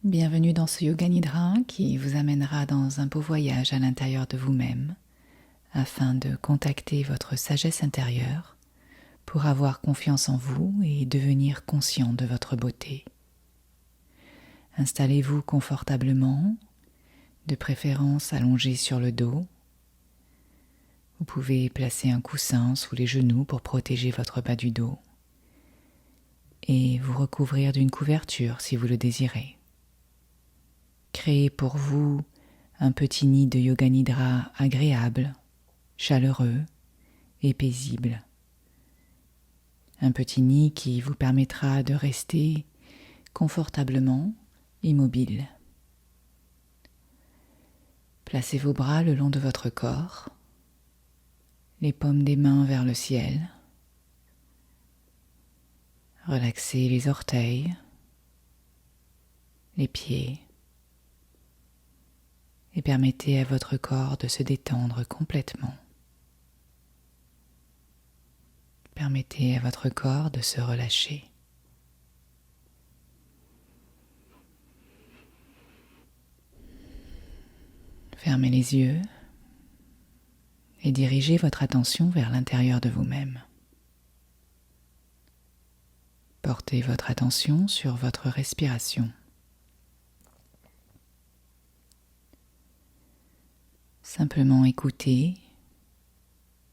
Bienvenue dans ce Yoga Nidra qui vous amènera dans un beau voyage à l'intérieur de vous-même afin de contacter votre sagesse intérieure pour avoir confiance en vous et devenir conscient de votre beauté. Installez-vous confortablement, de préférence allongé sur le dos. Vous pouvez placer un coussin sous les genoux pour protéger votre bas du dos et vous recouvrir d'une couverture si vous le désirez. Créez pour vous un petit nid de Yoga Nidra agréable, chaleureux et paisible. Un petit nid qui vous permettra de rester confortablement immobile. Placez vos bras le long de votre corps, les paumes des mains vers le ciel. Relaxez les orteils, les pieds et permettez à votre corps de se détendre complètement. Permettez à votre corps de se relâcher. Fermez les yeux et dirigez votre attention vers l'intérieur de vous-même. Portez votre attention sur votre respiration. Simplement écoutez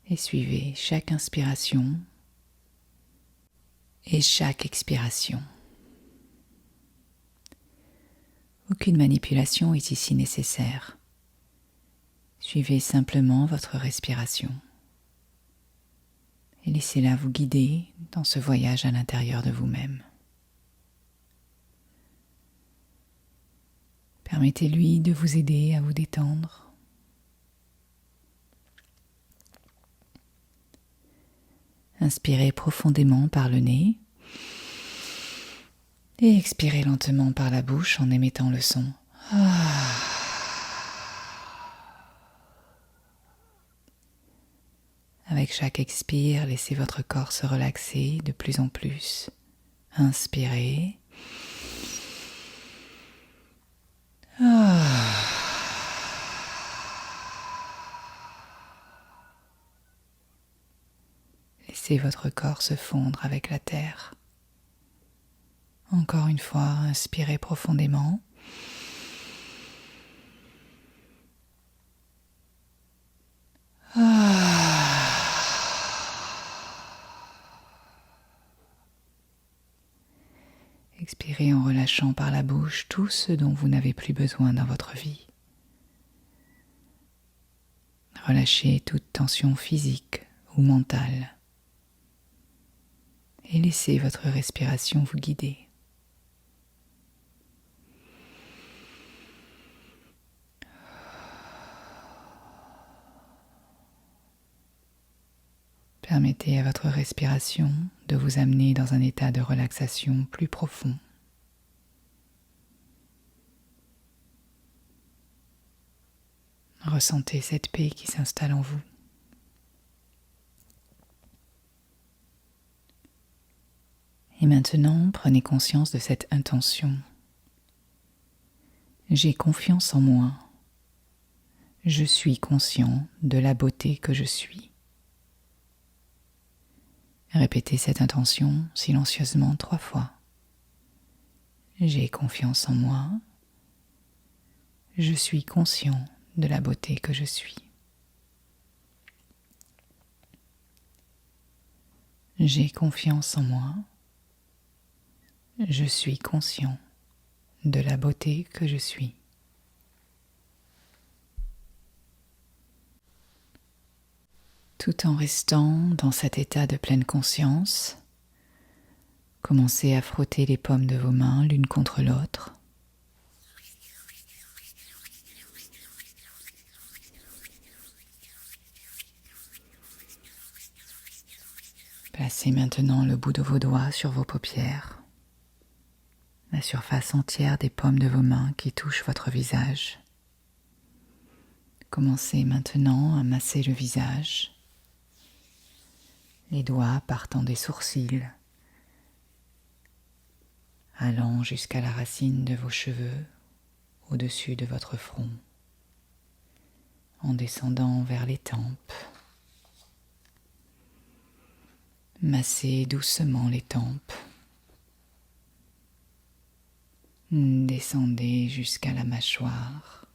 et suivez chaque inspiration et chaque expiration. Aucune manipulation est ici nécessaire. Suivez simplement votre respiration et laissez-la vous guider dans ce voyage à l'intérieur de vous-même. Permettez-lui de vous aider à vous détendre. Inspirez profondément par le nez et expirez lentement par la bouche en émettant le son. Avec chaque expire, laissez votre corps se relaxer de plus en plus. Inspirez. Laissez votre corps se fondre avec la terre. Encore une fois, inspirez profondément. Expirez en relâchant par la bouche tout ce dont vous n'avez plus besoin dans votre vie. Relâchez toute tension physique ou mentale et laissez votre respiration vous guider. Permettez à votre respiration de vous amener dans un état de relaxation plus profond. Ressentez cette paix qui s'installe en vous. Et maintenant, prenez conscience de cette intention. J'ai confiance en moi. Je suis conscient de la beauté que je suis. Répétez cette intention silencieusement 3 fois. J'ai confiance en moi. Je suis conscient de la beauté que je suis. J'ai confiance en moi. Je suis conscient de la beauté que je suis. Tout en restant dans cet état de pleine conscience, commencez à frotter les paumes de vos mains l'une contre l'autre. Placez maintenant le bout de vos doigts sur vos paupières, la surface entière des paumes de vos mains qui touchent votre visage. Commencez maintenant à masser le visage, les doigts partant des sourcils, allant jusqu'à la racine de vos cheveux, au-dessus de votre front, en descendant vers les tempes. Massez doucement les tempes. Descendez jusqu'à la mâchoire.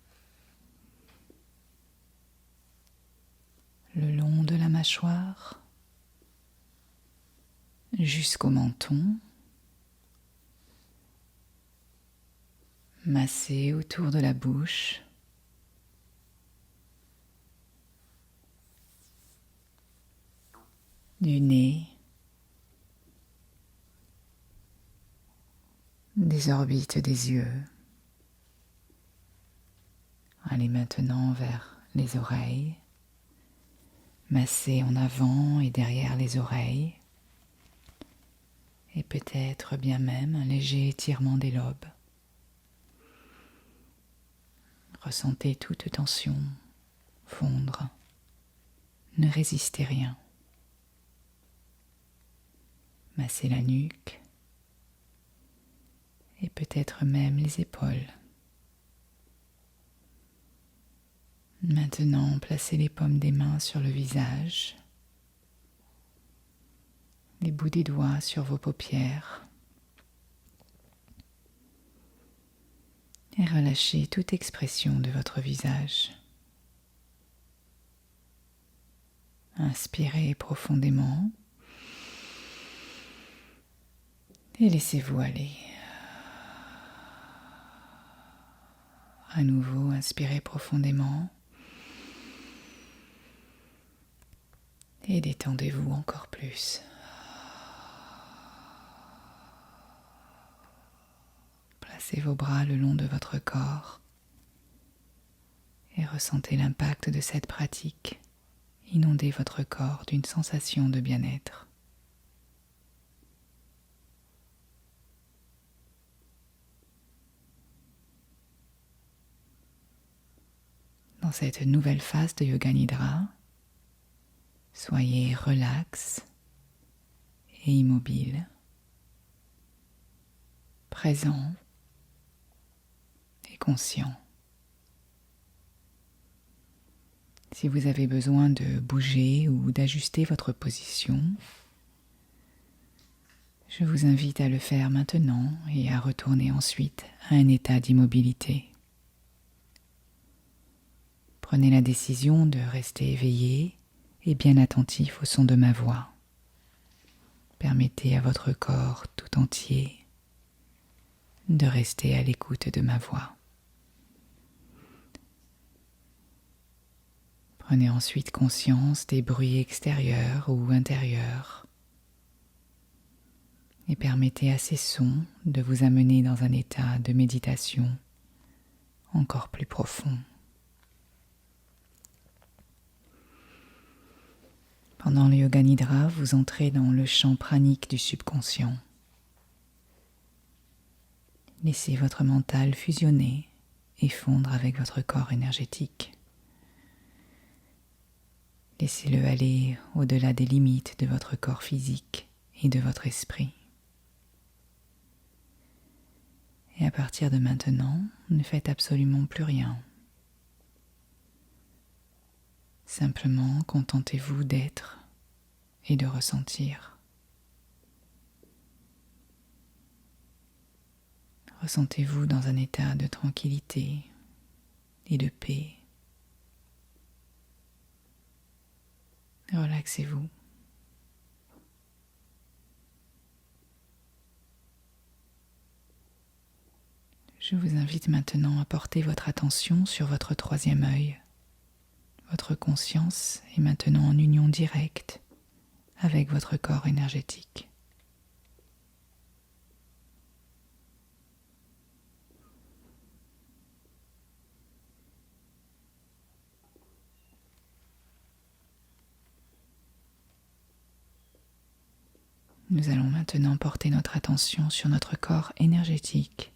Le long de la mâchoire, jusqu'au menton. Massez autour de la bouche. Du nez. Des orbites des yeux. Allez maintenant vers les oreilles. Massez en avant et derrière les oreilles. Et peut-être bien même un léger étirement des lobes. Ressentez toute tension fondre. Ne résistez rien. Massez la nuque et peut-être même les épaules. Maintenant, placez les paumes des mains sur le visage, les bouts des doigts sur vos paupières et relâchez toute expression de votre visage. Inspirez profondément et laissez-vous aller. À nouveau, inspirez profondément et détendez-vous encore plus. Placez vos bras le long de votre corps et ressentez l'impact de cette pratique inonder votre corps d'une sensation de bien-être. Dans cette nouvelle phase de Yoga Nidra, soyez relax et immobile, présent et conscient. Si vous avez besoin de bouger ou d'ajuster votre position, je vous invite à le faire maintenant et à retourner ensuite à un état d'immobilité. Prenez la décision de rester éveillé et bien attentif au son de ma voix. Permettez à votre corps tout entier de rester à l'écoute de ma voix. Prenez ensuite conscience des bruits extérieurs ou intérieurs et permettez à ces sons de vous amener dans un état de méditation encore plus profond. Pendant le Yoga Nidra, vous entrez dans le champ pranique du subconscient. Laissez votre mental fusionner et fondre avec votre corps énergétique. Laissez-le aller au-delà des limites de votre corps physique et de votre esprit. Et à partir de maintenant, ne faites absolument plus rien. Simplement contentez-vous d'être et de ressentir. Ressentez-vous dans un état de tranquillité et de paix. Relaxez-vous. Je vous invite maintenant à porter votre attention sur votre troisième œil. Votre conscience est maintenant en union directe avec votre corps énergétique. Nous allons maintenant porter notre attention sur notre corps énergétique.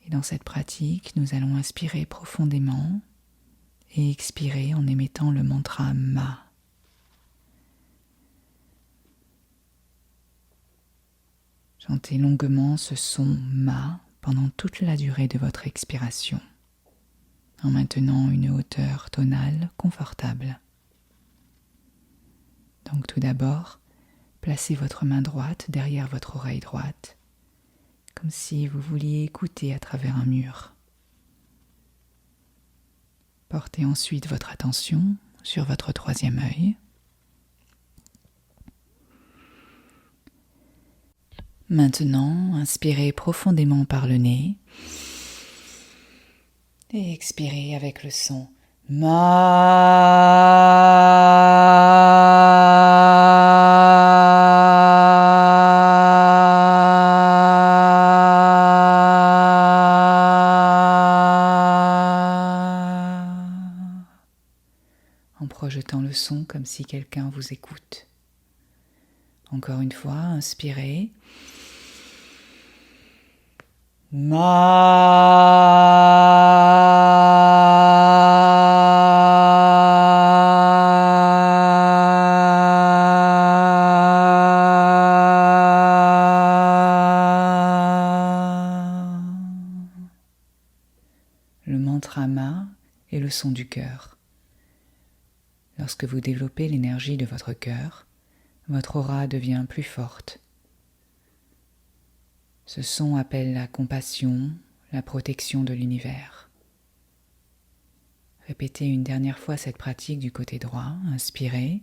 Et dans cette pratique, nous allons inspirer profondément et expirer en émettant le mantra Ma. Chantez longuement ce son Ma pendant toute la durée de votre expiration, en maintenant une hauteur tonale confortable. Donc tout d'abord, placez votre main droite derrière votre oreille droite, comme si vous vouliez écouter à travers un mur. Portez ensuite votre attention sur votre troisième œil. Maintenant, inspirez profondément par le nez et expirez avec le son en projetant le son comme si quelqu'un vous écoute. Encore une fois, inspirez. Le mantra Ma est le son du cœur. Lorsque vous développez l'énergie de votre cœur, votre aura devient plus forte. Ce son appelle la compassion, la protection de l'univers. Répétez une dernière fois cette pratique du côté droit. Inspirez.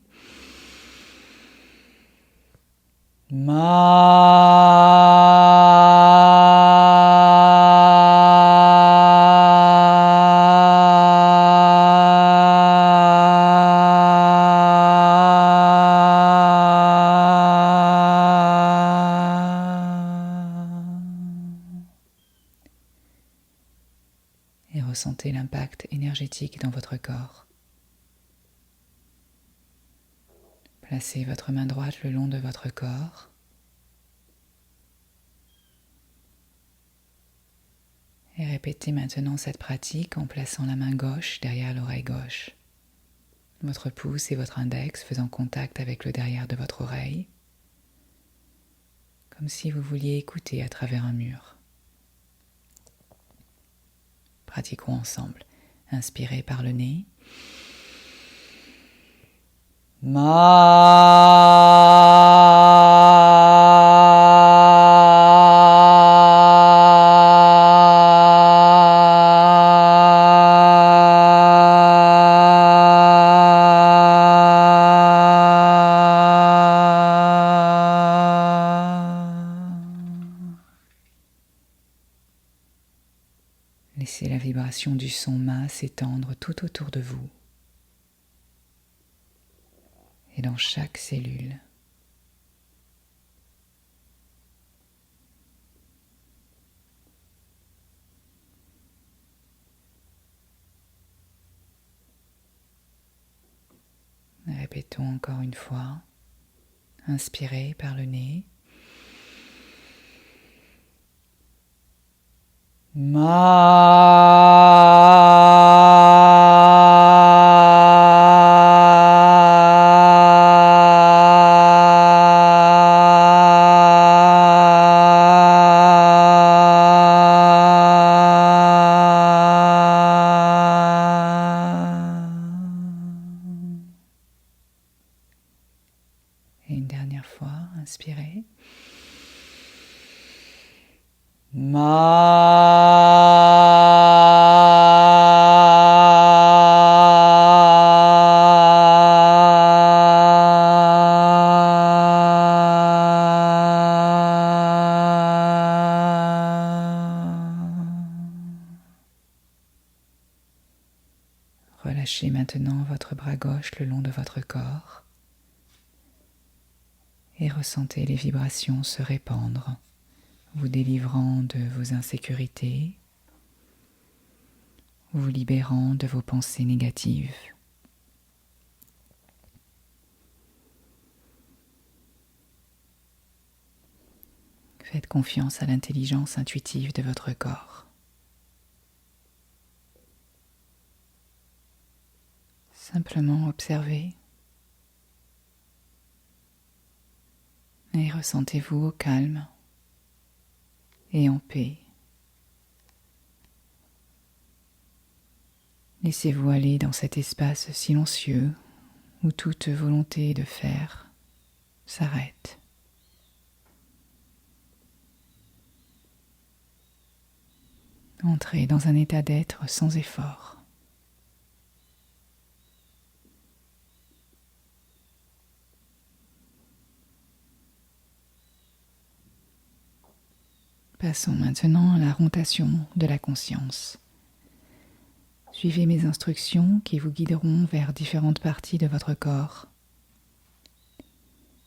Et ressentez l'impact énergétique dans votre corps. Placez votre main droite le long de votre corps. Et répétez maintenant cette pratique en plaçant la main gauche derrière l'oreille gauche. Votre pouce et votre index faisant contact avec le derrière de votre oreille, comme si vous vouliez écouter à travers un mur. Pratiquons ensemble. Inspirez par le nez. Laissez la vibration du son Ma s'étendre tout autour de vous et dans chaque cellule. Répétons encore une fois. Inspirez par le nez. Et une dernière fois, inspirez. Relâchez maintenant votre bras gauche le long de votre corps et ressentez les vibrations se répandre, vous délivrant de vos insécurités, vous libérant de vos pensées négatives. Faites confiance à l'intelligence intuitive de votre corps. Simplement observez et ressentez-vous au calme et en paix. Laissez-vous aller dans cet espace silencieux où toute volonté de faire s'arrête. Entrez dans un état d'être sans effort. Passons maintenant à la rotation de la conscience. Suivez mes instructions qui vous guideront vers différentes parties de votre corps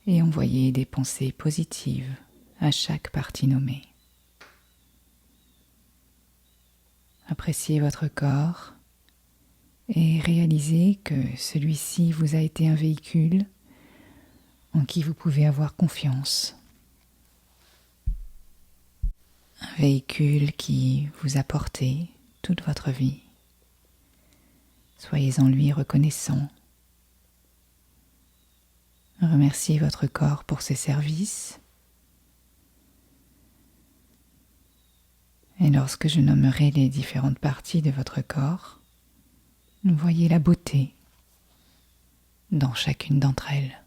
et envoyez des pensées positives à chaque partie nommée. Appréciez votre corps et réalisez que celui-ci vous a été un véhicule en qui vous pouvez avoir confiance. Un véhicule qui vous a porté toute votre vie. Soyez en lui reconnaissant. Remerciez votre corps pour ses services. Et lorsque je nommerai les différentes parties de votre corps, voyez la beauté dans chacune d'entre elles.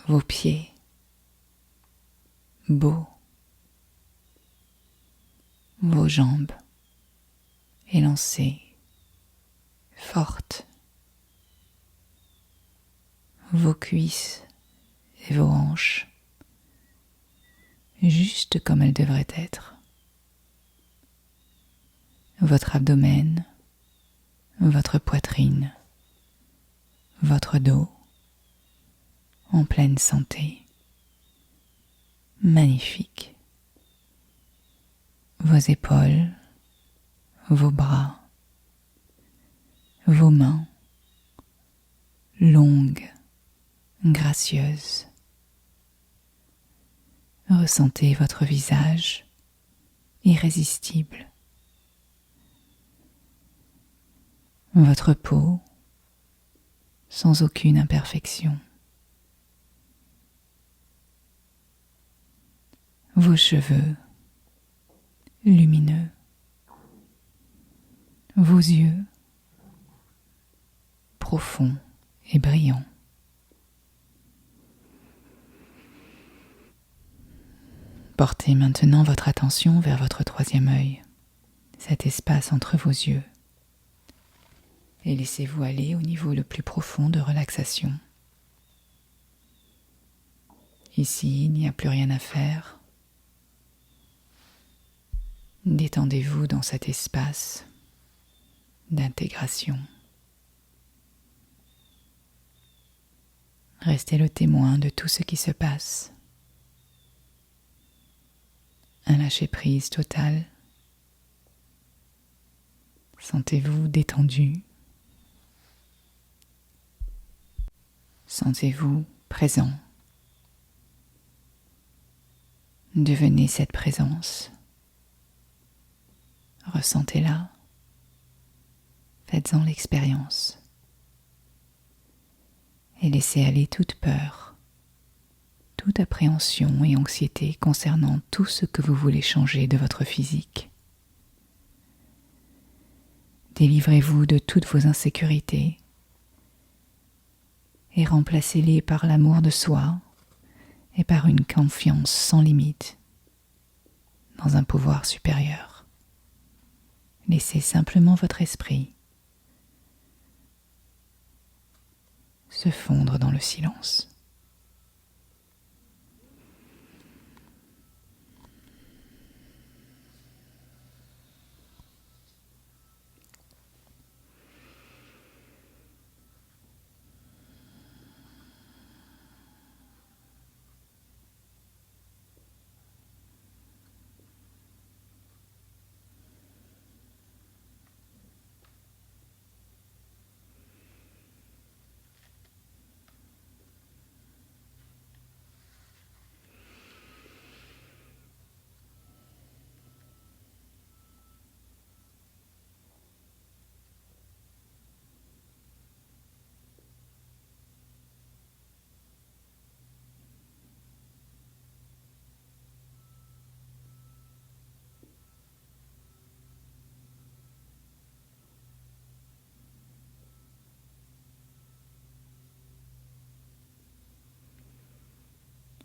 Vos pieds, beaux. Vos jambes, élancées, fortes. Vos cuisses et vos hanches, juste comme elles devraient être. Votre abdomen, votre poitrine, votre dos, en pleine santé. Magnifique. Vos épaules, vos bras, vos mains, longues, gracieuses. Ressentez votre visage irrésistible. Votre peau sans aucune imperfection. Vos cheveux lumineux. Vos yeux profonds et brillants. Portez maintenant votre attention vers votre troisième œil, cet espace entre vos yeux, et laissez-vous aller au niveau le plus profond de relaxation. Ici, il n'y a plus rien à faire. Détendez-vous dans cet espace d'intégration. Restez le témoin de tout ce qui se passe. Un lâcher-prise total. Sentez-vous détendu. Sentez-vous présent. Devenez cette présence. Ressentez-la. Faites-en l'expérience. Et laissez aller toute peur, toute appréhension et anxiété concernant tout ce que vous voulez changer de votre physique. Délivrez-vous de toutes vos insécurités et remplacez-les par l'amour de soi et par une confiance sans limite dans un pouvoir supérieur. Laissez simplement votre esprit se fondre dans le silence.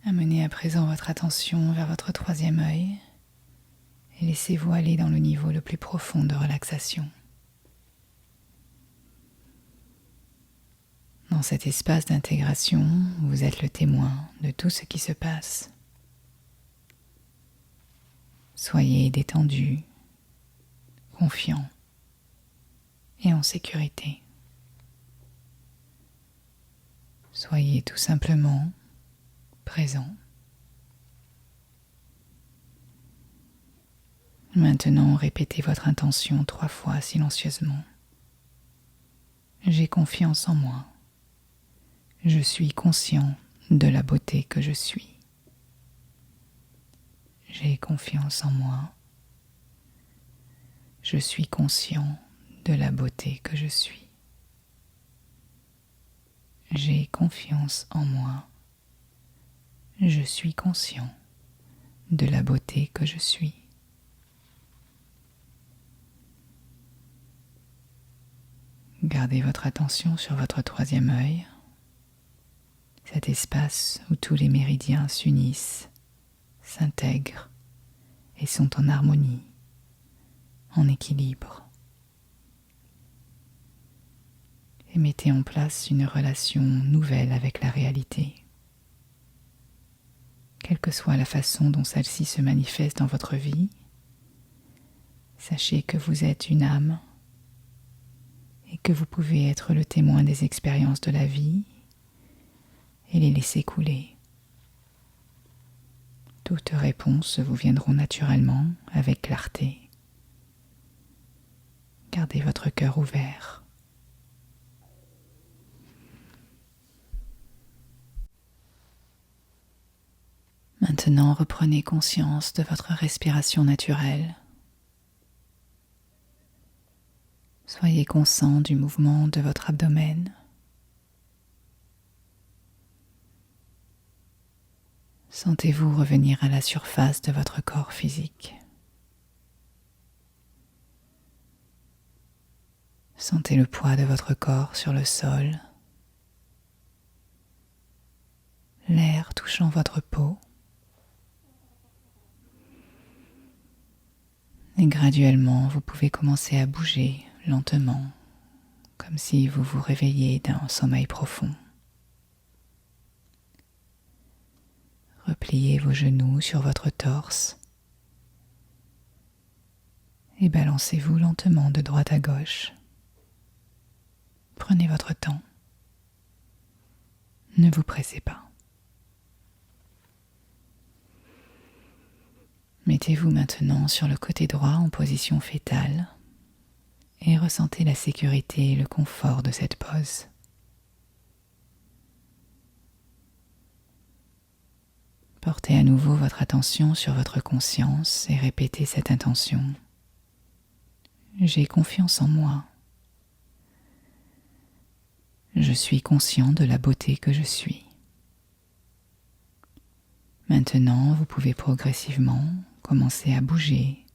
Amenez à présent votre attention vers votre troisième œil et laissez-vous aller dans le niveau le plus profond de relaxation. Dans cet espace d'intégration, vous êtes le témoin de tout ce qui se passe. Soyez détendu, confiant et en sécurité. Soyez tout simplement présent. Maintenant, répétez votre intention 3 fois silencieusement. J'ai confiance en moi. Je suis conscient de la beauté que je suis. J'ai confiance en moi. Je suis conscient de la beauté que je suis. J'ai confiance en moi. Je suis conscient de la beauté que je suis. Gardez votre attention sur votre troisième œil, cet espace où tous les méridiens s'unissent, s'intègrent et sont en harmonie, en équilibre. Et mettez en place une relation nouvelle avec la réalité. Quelle que soit la façon dont celle-ci se manifeste dans votre vie, sachez que vous êtes une âme et que vous pouvez être le témoin des expériences de la vie et les laisser couler. Toutes réponses vous viendront naturellement avec clarté. Gardez votre cœur ouvert. Maintenant, reprenez conscience de votre respiration naturelle. Soyez conscient du mouvement de votre abdomen. Sentez-vous revenir à la surface de votre corps physique. Sentez le poids de votre corps sur le sol, l'air touchant votre peau. Et graduellement, vous pouvez commencer à bouger lentement, comme si vous vous réveilliez d'un sommeil profond. Repliez vos genoux sur votre torse et balancez-vous lentement de droite à gauche. Prenez votre temps. Ne vous pressez pas. Mettez-vous maintenant sur le côté droit en position fétale et ressentez la sécurité et le confort de cette pose. Portez à nouveau votre attention sur votre conscience et répétez cette intention. J'ai confiance en moi. Je suis conscient de la beauté que je suis. Maintenant, vous pouvez progressivement commencer à bouger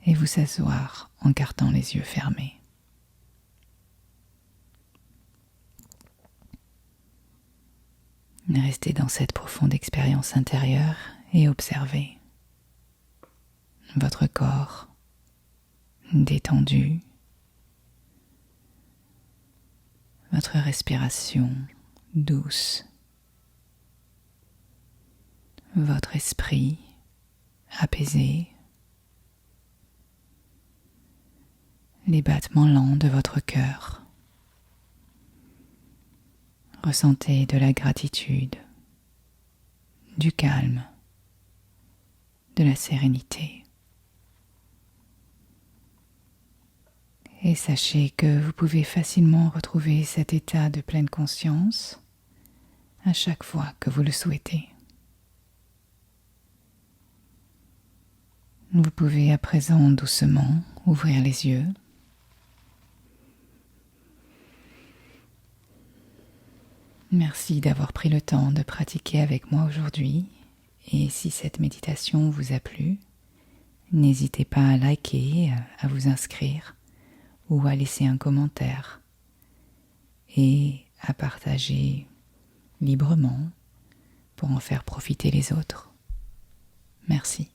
et vous asseoir en gardant les yeux fermés. Restez dans cette profonde expérience intérieure et observez votre corps détendu, votre respiration douce, votre esprit apaisé, les battements lents de votre cœur. Ressentez de la gratitude, du calme, de la sérénité. Et sachez que vous pouvez facilement retrouver cet état de pleine conscience à chaque fois que vous le souhaitez. Vous pouvez à présent doucement ouvrir les yeux. Merci d'avoir pris le temps de pratiquer avec moi aujourd'hui. Et si cette méditation vous a plu, n'hésitez pas à liker, à vous inscrire ou à laisser un commentaire et à partager librement pour en faire profiter les autres. Merci.